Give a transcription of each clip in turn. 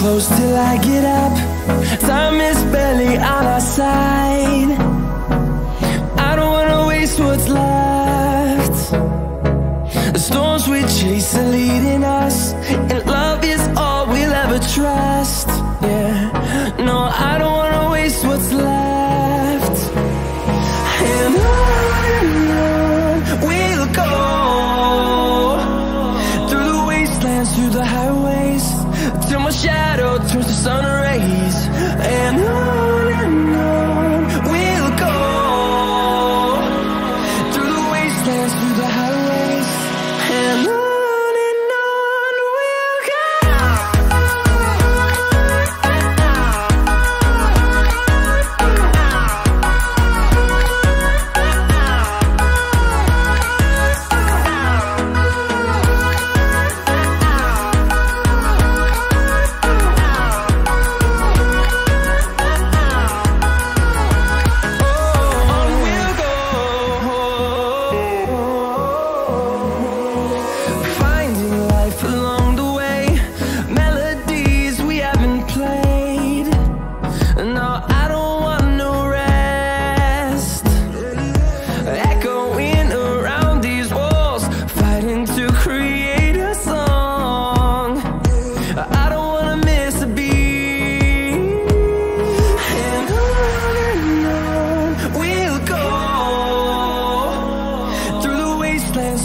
close till I get up. Time is barely on our side. I don't wanna waste what's left. The storms we chase are leading us, and love is all we'll ever trust. Yeah, no, I don't wanna waste what's left. And on we'll go, through the wastelands, through the highways, till my shadow turns to sun rays. And on we'll go, through the wastelands, through the highways, and on we'll go.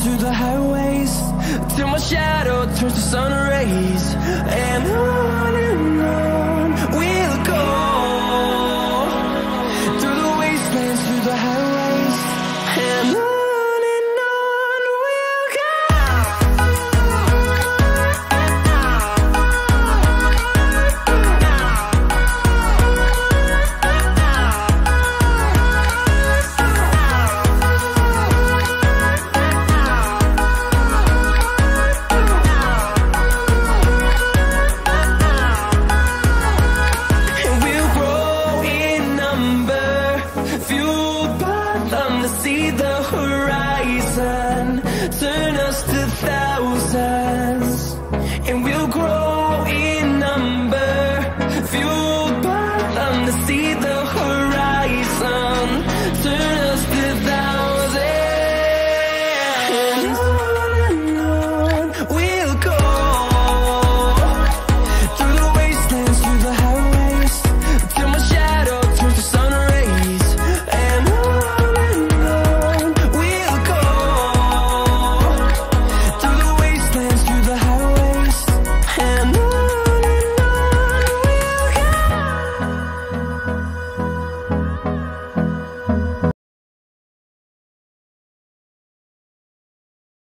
Through the highways, till my shadow turns to sun rays. And on we'll go, through the wastelands, through the highways, and on we'll go. Fueled by them to see the horizon, turn us to thousands, and we'll grow in number. Fueled by them to see the horizon, turn